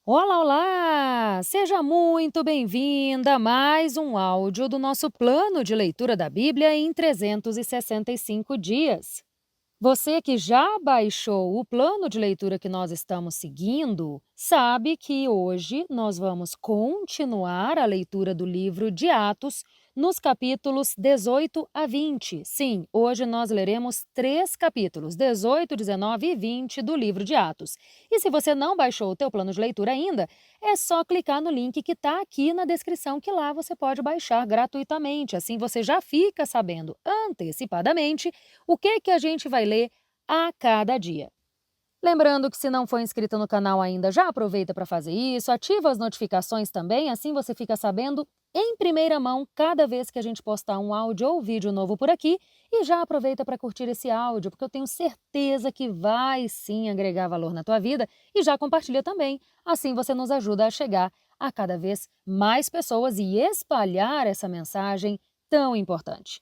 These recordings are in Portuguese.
Olá, olá! Seja muito bem-vinda a mais um áudio do nosso plano de leitura da Bíblia em 365 dias. Você que já baixou o plano de leitura que nós estamos seguindo, sabe que hoje nós vamos continuar a leitura do livro de Atos nos capítulos 18 a 20. Sim, hoje nós leremos 3 capítulos, 18, 19 e 20 do livro de Atos. E se você não baixou o teu plano de leitura ainda, é só clicar no link que está aqui na descrição, que lá você pode baixar gratuitamente. Assim você já fica sabendo antecipadamente o que a gente vai ler a cada dia. Lembrando que se não for inscrito no canal ainda, já aproveita para fazer isso, ativa as notificações também, assim você fica sabendo em primeira mão cada vez que a gente postar um áudio ou vídeo novo por aqui, e já aproveita para curtir esse áudio, porque eu tenho certeza que vai sim agregar valor na tua vida, e já compartilha também, assim você nos ajuda a chegar a cada vez mais pessoas e espalhar essa mensagem tão importante.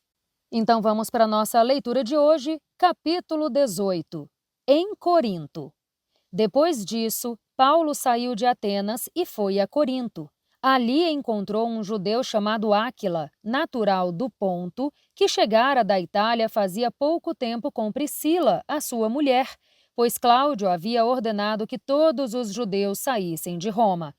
Então vamos para a nossa leitura de hoje, capítulo 18, em Corinto. Depois disso, Paulo saiu de Atenas e foi a Corinto. Ali encontrou um judeu chamado Áquila, natural do Ponto, que chegara da Itália fazia pouco tempo com Priscila, a sua mulher, pois Cláudio havia ordenado que todos os judeus saíssem de Roma.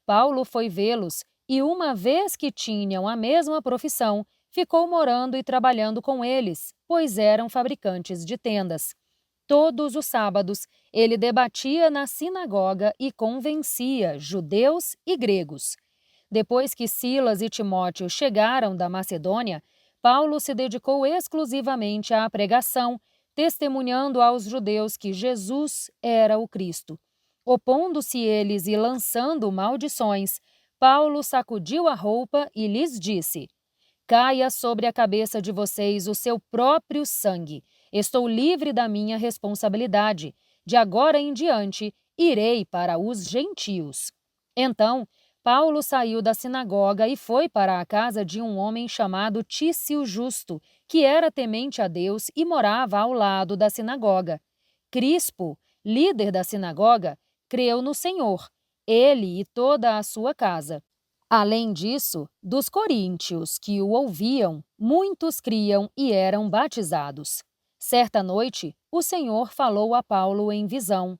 Paulo foi vê-los e, uma vez que tinham a mesma profissão, ficou morando e trabalhando com eles, pois eram fabricantes de tendas. Todos os sábados, ele debatia na sinagoga e convencia judeus e gregos. Depois que Silas e Timóteo chegaram da Macedônia, Paulo se dedicou exclusivamente à pregação, testemunhando aos judeus que Jesus era o Cristo. Opondo-se eles e lançando maldições, Paulo sacudiu a roupa e lhes disse: Caia sobre a cabeça de vocês o seu próprio sangue. Estou livre da minha responsabilidade. De agora em diante, irei para os gentios. Então, Paulo saiu da sinagoga e foi para a casa de um homem chamado Tício Justo, que era temente a Deus e morava ao lado da sinagoga. Crispo, líder da sinagoga, creu no Senhor, ele e toda a sua casa. Além disso, dos coríntios que o ouviam, muitos criam e eram batizados. Certa noite, o Senhor falou a Paulo em visão: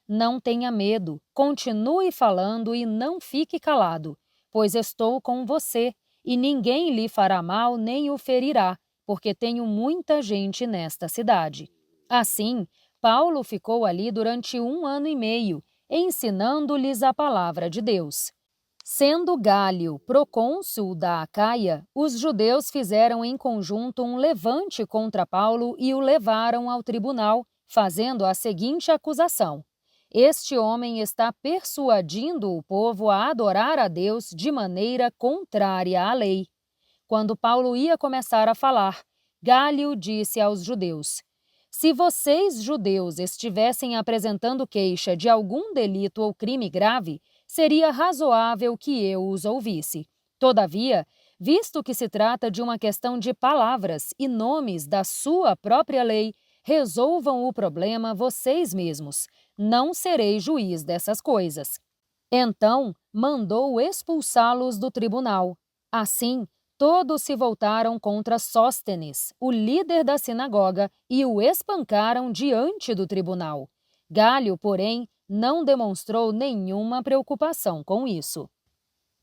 Não tenha medo, continue falando e não fique calado, pois estou com você, e ninguém lhe fará mal nem o ferirá, porque tenho muita gente nesta cidade. Assim, Paulo ficou ali durante 1 ano e meio, ensinando-lhes a palavra de Deus. Sendo Gálio procônsul da Acaia, os judeus fizeram em conjunto um levante contra Paulo e o levaram ao tribunal, fazendo a seguinte acusação: Este homem está persuadindo o povo a adorar a Deus de maneira contrária à lei. Quando Paulo ia começar a falar, Gálio disse aos judeus: Se vocês, judeus, estivessem apresentando queixa de algum delito ou crime grave, seria razoável que eu os ouvisse. Todavia, visto que se trata de uma questão de palavras e nomes da sua própria lei, resolvam o problema vocês mesmos. Não serei juiz dessas coisas. Então, mandou expulsá-los do tribunal. Assim, todos se voltaram contra Sóstenes, o líder da sinagoga, e o espancaram diante do tribunal. Gálio, porém, não demonstrou nenhuma preocupação com isso.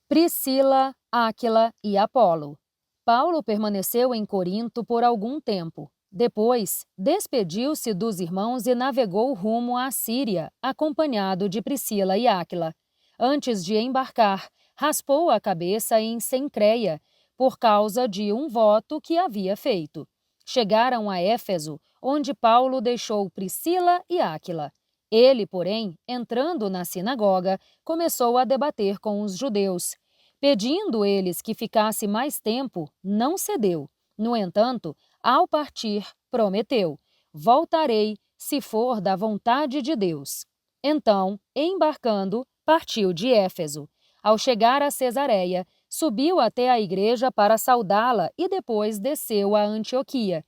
Priscila, Áquila e Apolo. Paulo permaneceu em Corinto por algum tempo. Depois, despediu-se dos irmãos e navegou rumo à Síria, acompanhado de Priscila e Áquila. Antes de embarcar, raspou a cabeça em Cencreia, por causa de um voto que havia feito. Chegaram a Éfeso, onde Paulo deixou Priscila e Áquila. Ele, porém, entrando na sinagoga, começou a debater com os judeus. Pedindo eles que ficasse mais tempo, não cedeu. No entanto, ao partir, prometeu: Voltarei, se for da vontade de Deus. Então, embarcando, partiu de Éfeso. Ao chegar a Cesareia, subiu até a igreja para saudá-la e depois desceu a Antioquia.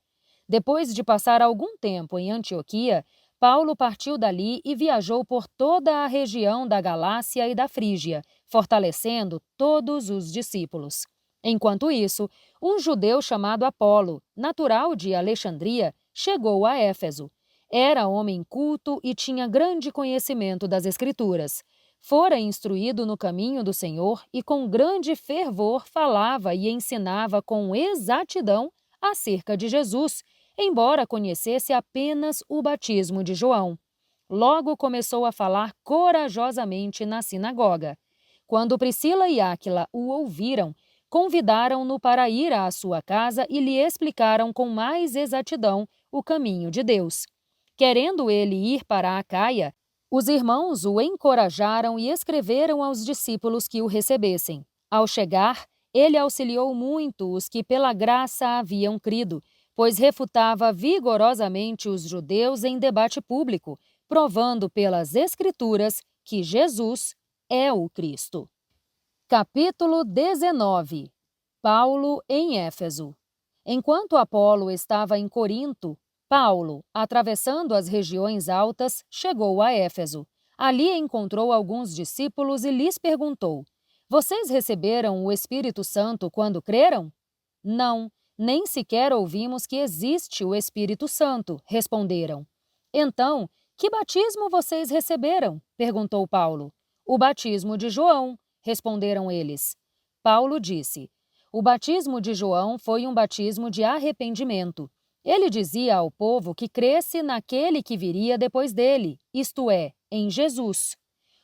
Depois de passar algum tempo em Antioquia, Paulo partiu dali e viajou por toda a região da Galácia e da Frígia, fortalecendo todos os discípulos. Enquanto isso, um judeu chamado Apolo, natural de Alexandria, chegou a Éfeso. Era homem culto e tinha grande conhecimento das Escrituras. Fora instruído no caminho do Senhor e com grande fervor falava e ensinava com exatidão acerca de Jesus, embora conhecesse apenas o batismo de João. Logo começou a falar corajosamente na sinagoga. Quando Priscila e Áquila o ouviram, convidaram-no para ir à sua casa e lhe explicaram com mais exatidão o caminho de Deus. Querendo ele ir para Acaia, os irmãos o encorajaram e escreveram aos discípulos que o recebessem. Ao chegar, ele auxiliou muito os que pela graça haviam crido, pois refutava vigorosamente os judeus em debate público, provando pelas Escrituras que Jesus é o Cristo. Capítulo 19. Paulo em Éfeso. Enquanto Apolo estava em Corinto, Paulo, atravessando as regiões altas, chegou a Éfeso. Ali encontrou alguns discípulos e lhes perguntou: Vocês receberam o Espírito Santo quando creram? Não, nem sequer ouvimos que existe o Espírito Santo, responderam. Então, que batismo vocês receberam? Perguntou Paulo. O batismo de João, responderam eles. Paulo disse: O batismo de João foi um batismo de arrependimento. Ele dizia ao povo que cresce naquele que viria depois dele, isto é, em Jesus.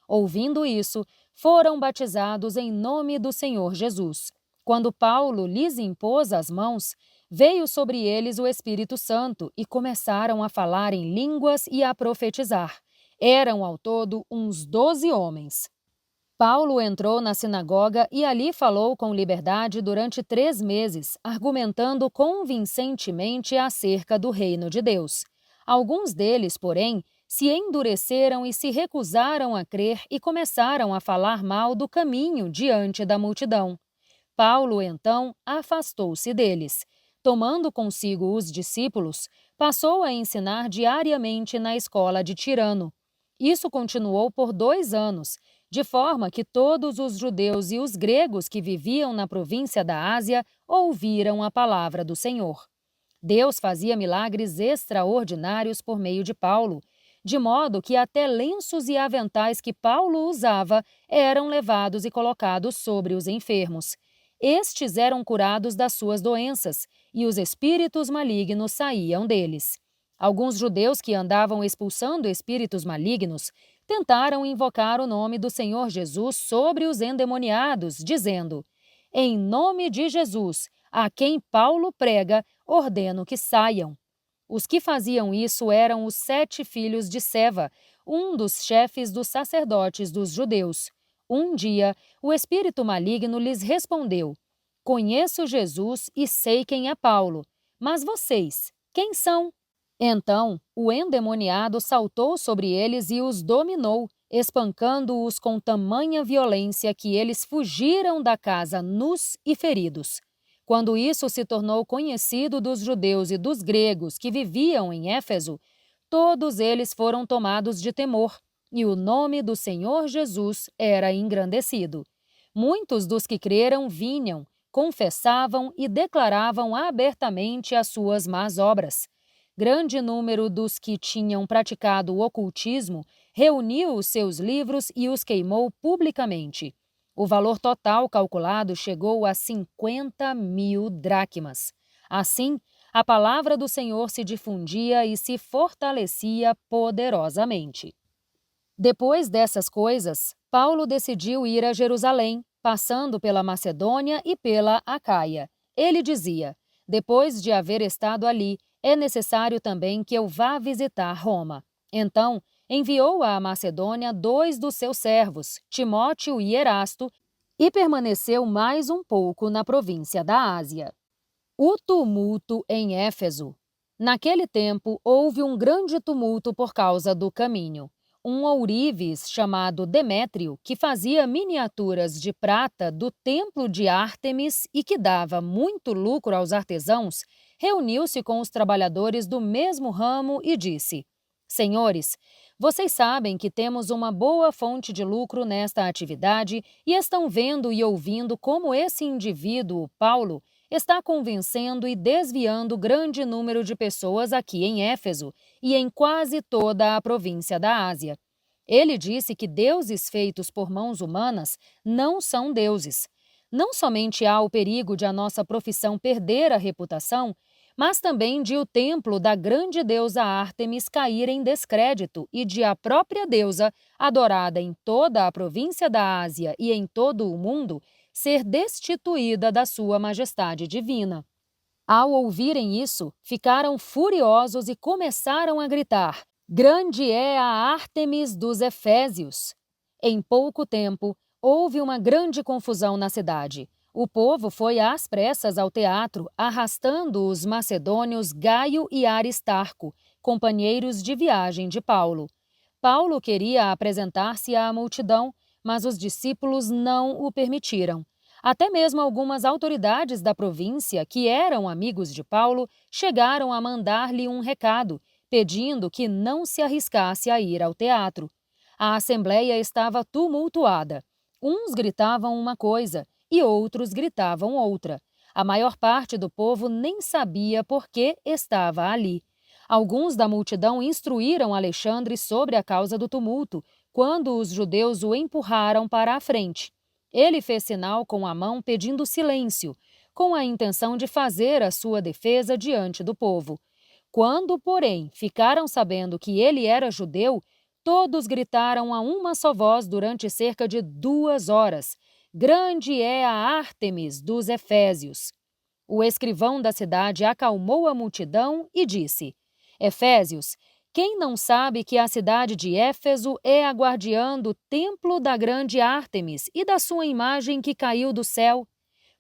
Ouvindo isso, foram batizados em nome do Senhor Jesus. Quando Paulo lhes impôs as mãos, veio sobre eles o Espírito Santo e começaram a falar em línguas e a profetizar. Eram ao todo uns 12 homens. Paulo entrou na sinagoga e ali falou com liberdade durante 3 meses, argumentando convincentemente acerca do reino de Deus. Alguns deles, porém, se endureceram e se recusaram a crer e começaram a falar mal do caminho diante da multidão. Paulo, então, afastou-se deles. Tomando consigo os discípulos, passou a ensinar diariamente na escola de Tirano. Isso continuou por 2 anos, de forma que todos os judeus e os gregos que viviam na província da Ásia ouviram a palavra do Senhor. Deus fazia milagres extraordinários por meio de Paulo, de modo que até lenços e aventais que Paulo usava eram levados e colocados sobre os enfermos. Estes eram curados das suas doenças, e os espíritos malignos saíam deles. Alguns judeus que andavam expulsando espíritos malignos tentaram invocar o nome do Senhor Jesus sobre os endemoniados, dizendo: Em nome de Jesus, a quem Paulo prega, ordeno que saiam. Os que faziam isso eram os 7 filhos de Seva, um dos chefes dos sacerdotes dos judeus. Um dia, o espírito maligno lhes respondeu: Conheço Jesus e sei quem é Paulo, mas vocês, quem são? Então, o endemoniado saltou sobre eles e os dominou, espancando-os com tamanha violência que eles fugiram da casa nus e feridos. Quando isso se tornou conhecido dos judeus e dos gregos que viviam em Éfeso, todos eles foram tomados de temor, e o nome do Senhor Jesus era engrandecido. Muitos dos que creram vinham, confessavam e declaravam abertamente as suas más obras. Grande número dos que tinham praticado o ocultismo reuniu os seus livros e os queimou publicamente. O valor total calculado chegou a 50.000 dracmas. Assim, a palavra do Senhor se difundia e se fortalecia poderosamente. Depois dessas coisas, Paulo decidiu ir a Jerusalém, passando pela Macedônia e pela Acaia. Ele dizia: Depois de haver estado ali, é necessário também que eu vá visitar Roma. Então, enviou à Macedônia 2 dos seus servos, Timóteo e Erasto, e permaneceu mais um pouco na província da Ásia. O tumulto em Éfeso. Naquele tempo, houve um grande tumulto por causa do caminho. Um ourives chamado Demétrio, que fazia miniaturas de prata do templo de Ártemis e que dava muito lucro aos artesãos, reuniu-se com os trabalhadores do mesmo ramo e disse: Senhores, vocês sabem que temos uma boa fonte de lucro nesta atividade e estão vendo e ouvindo como esse indivíduo, Paulo, está convencendo e desviando grande número de pessoas aqui em Éfeso e em quase toda a província da Ásia. Ele disse que deuses feitos por mãos humanas não são deuses. Não somente há o perigo de a nossa profissão perder a reputação, mas também de o templo da grande deusa Ártemis cair em descrédito e de a própria deusa, adorada em toda a província da Ásia e em todo o mundo, ser destituída da sua majestade divina. Ao ouvirem isso, ficaram furiosos e começaram a gritar: "Grande é a Ártemis dos Efésios!" Em pouco tempo, houve uma grande confusão na cidade. O povo foi às pressas ao teatro, arrastando os macedônios Gaio e Aristarco, companheiros de viagem de Paulo. Paulo queria apresentar-se à multidão, mas os discípulos não o permitiram. Até mesmo algumas autoridades da província, que eram amigos de Paulo, chegaram a mandar-lhe um recado, pedindo que não se arriscasse a ir ao teatro. A assembleia estava tumultuada. Uns gritavam uma coisa e outros gritavam outra. A maior parte do povo nem sabia por que estava ali. Alguns da multidão instruíram Alexandre sobre a causa do tumulto, quando os judeus o empurraram para a frente. Ele fez sinal com a mão pedindo silêncio, com a intenção de fazer a sua defesa diante do povo. Quando, porém, ficaram sabendo que ele era judeu, todos gritaram a uma só voz durante cerca de 2 horas: "Grande é a Ártemis dos Efésios!" O escrivão da cidade acalmou a multidão e disse: "Efésios, quem não sabe que a cidade de Éfeso é a guardiã do templo da grande Ártemis e da sua imagem que caiu do céu?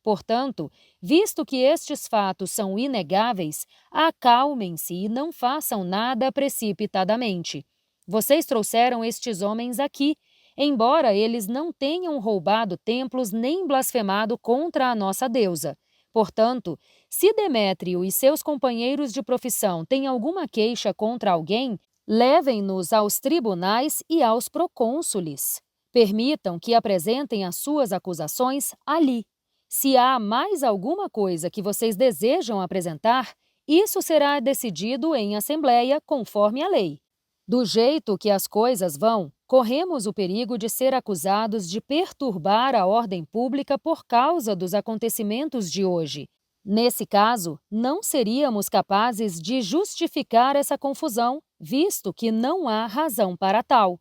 Portanto, visto que estes fatos são inegáveis, acalmem-se e não façam nada precipitadamente. Vocês trouxeram estes homens aqui, embora eles não tenham roubado templos nem blasfemado contra a nossa deusa. Portanto, se Demétrio e seus companheiros de profissão têm alguma queixa contra alguém, levem-nos aos tribunais e aos procônsules. Permitam que apresentem as suas acusações ali. Se há mais alguma coisa que vocês desejam apresentar, isso será decidido em assembleia conforme a lei. Do jeito que as coisas vão, corremos o perigo de ser acusados de perturbar a ordem pública por causa dos acontecimentos de hoje. Nesse caso, não seríamos capazes de justificar essa confusão, visto que não há razão para tal.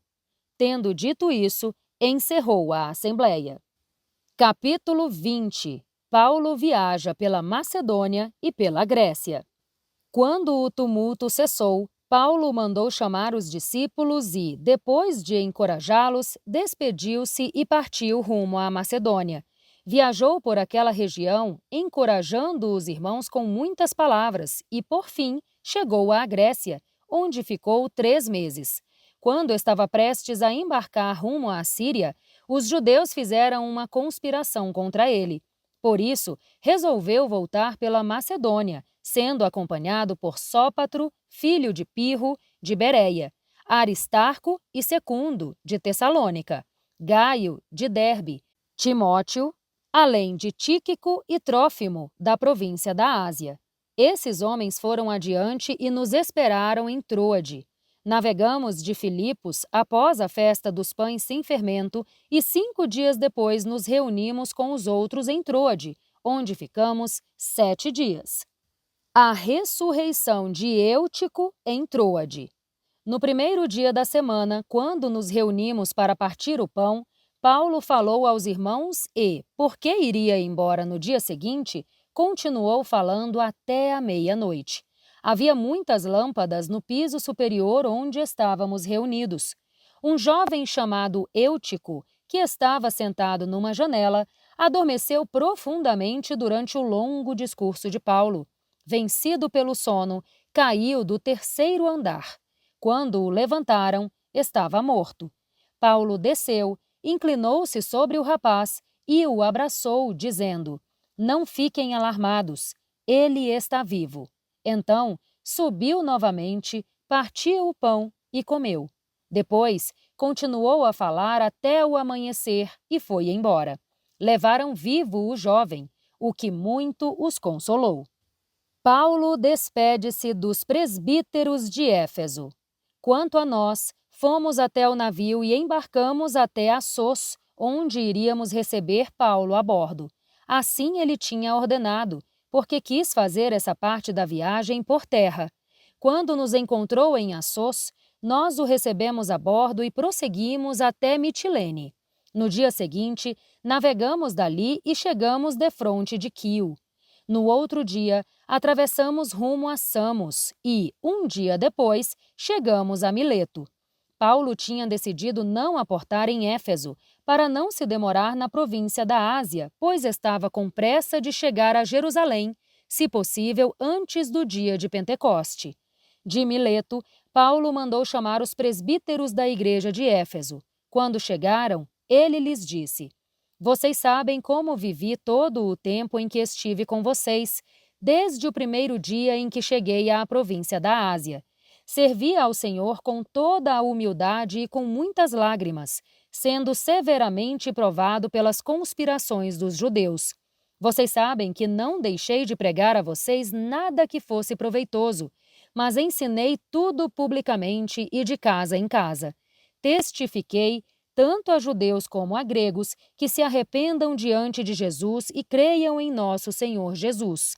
Tendo dito isso, encerrou a assembleia. Capítulo 20. Paulo viaja pela Macedônia e pela Grécia. Quando o tumulto cessou, Paulo mandou chamar os discípulos e, depois de encorajá-los, despediu-se e partiu rumo à Macedônia. Viajou por aquela região, encorajando os irmãos com muitas palavras e, por fim, chegou à Grécia, onde ficou 3 meses. Quando estava prestes a embarcar rumo à Síria, os judeus fizeram uma conspiração contra ele. Por isso, resolveu voltar pela Macedônia, sendo acompanhado por Sópatro, filho de Pirro, de Bereia, Aristarco e Secundo, de Tessalônica, Gaio, de Derbe, Timóteo, além de Tíquico e Trófimo, da província da Ásia. Esses homens foram adiante e nos esperaram em Troade. Navegamos de Filipos após a festa dos pães sem fermento e 5 dias depois nos reunimos com os outros em Troade, onde ficamos 7 dias. A ressurreição de Eutico em Troade. No primeiro dia da semana, quando nos reunimos para partir o pão, Paulo falou aos irmãos e, porque iria embora no dia seguinte, continuou falando até a meia-noite. Havia muitas lâmpadas no piso superior onde estávamos reunidos. Um jovem chamado Eutico, que estava sentado numa janela, adormeceu profundamente durante o longo discurso de Paulo. Vencido pelo sono, caiu do 3º andar. Quando o levantaram, estava morto. Paulo desceu, inclinou-se sobre o rapaz e o abraçou, dizendo: "Não fiquem alarmados, ele está vivo." Então, subiu novamente, partiu o pão e comeu. Depois, continuou a falar até o amanhecer e foi embora. Levaram vivo o jovem, o que muito os consolou. Paulo despede-se dos presbíteros de Éfeso. Quanto a nós, fomos até o navio e embarcamos até Assos, onde iríamos receber Paulo a bordo. Assim ele tinha ordenado, porque quis fazer essa parte da viagem por terra. Quando nos encontrou em Assos, nós o recebemos a bordo e prosseguimos até Mitilene. No dia seguinte, navegamos dali e chegamos defronte de Quio. No outro dia, atravessamos rumo a Samos e, um dia depois, chegamos a Mileto. Paulo tinha decidido não aportar em Éfeso, para não se demorar na província da Ásia, pois estava com pressa de chegar a Jerusalém, se possível antes do dia de Pentecoste. De Mileto, Paulo mandou chamar os presbíteros da igreja de Éfeso. Quando chegaram, ele lhes disse: Vocês sabem como vivi todo o tempo em que estive com vocês, desde o primeiro dia em que cheguei à província da Ásia. Servi ao Senhor com toda a humildade e com muitas lágrimas, sendo severamente provado pelas conspirações dos judeus. Vocês sabem que não deixei de pregar a vocês nada que fosse proveitoso, mas ensinei tudo publicamente e de casa em casa. Testifiquei tanto a judeus como a gregos, que se arrependam diante de Jesus e creiam em nosso Senhor Jesus.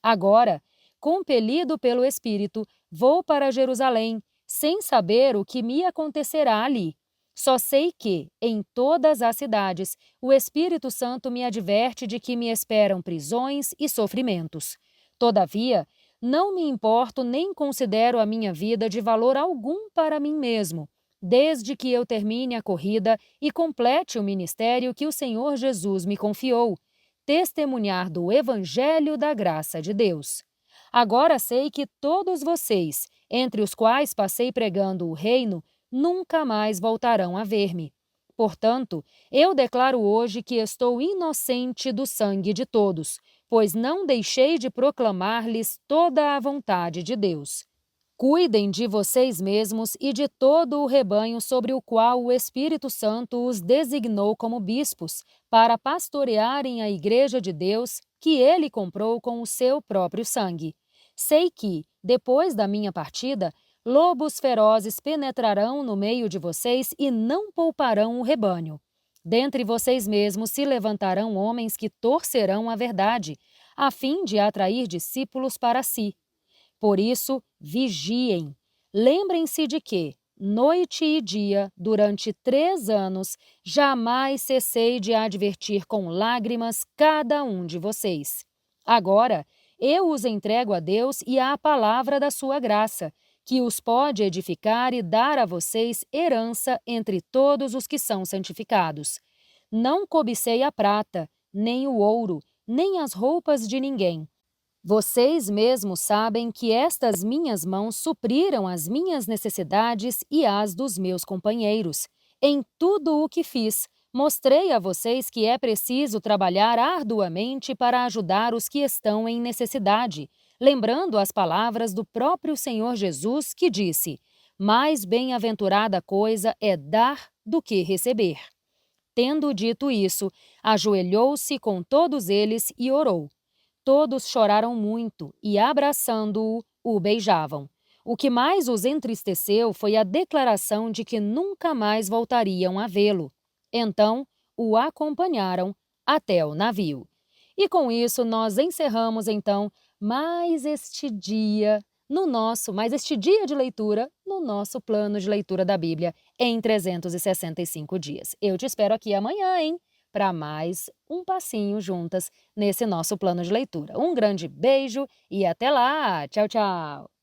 Agora, compelido pelo Espírito, vou para Jerusalém, sem saber o que me acontecerá ali. Só sei que, em todas as cidades, o Espírito Santo me adverte de que me esperam prisões e sofrimentos. Todavia, não me importo nem considero a minha vida de valor algum para mim mesmo, desde que eu termine a corrida e complete o ministério que o Senhor Jesus me confiou, testemunhar do Evangelho da graça de Deus. Agora sei que todos vocês, entre os quais passei pregando o reino, nunca mais voltarão a ver-me. Portanto, eu declaro hoje que estou inocente do sangue de todos, pois não deixei de proclamar-lhes toda a vontade de Deus. Cuidem de vocês mesmos e de todo o rebanho sobre o qual o Espírito Santo os designou como bispos, para pastorearem a igreja de Deus, que ele comprou com o seu próprio sangue. Sei que, depois da minha partida, lobos ferozes penetrarão no meio de vocês e não pouparão o rebanho. Dentre vocês mesmos se levantarão homens que torcerão a verdade, a fim de atrair discípulos para si. Por isso, vigiem. Lembrem-se de que, noite e dia, durante 3 anos, jamais cessei de advertir com lágrimas cada um de vocês. Agora, eu os entrego a Deus e à palavra da sua graça, que os pode edificar e dar a vocês herança entre todos os que são santificados. Não cobicei a prata, nem o ouro, nem as roupas de ninguém. Vocês mesmos sabem que estas minhas mãos supriram as minhas necessidades e as dos meus companheiros. Em tudo o que fiz, mostrei a vocês que é preciso trabalhar arduamente para ajudar os que estão em necessidade, lembrando as palavras do próprio Senhor Jesus, que disse: mais bem-aventurada coisa é dar do que receber. Tendo dito isso, ajoelhou-se com todos eles e orou. Todos choraram muito e, abraçando-o, o beijavam. O que mais os entristeceu foi a declaração de que nunca mais voltariam a vê-lo. Então, o acompanharam até o navio. E com isso, nós encerramos, então, mais este dia de leitura no nosso plano de leitura da Bíblia em 365 dias. Eu te espero aqui amanhã, hein? Para mais um passinho juntas nesse nosso plano de leitura. Um grande beijo e até lá! Tchau, tchau!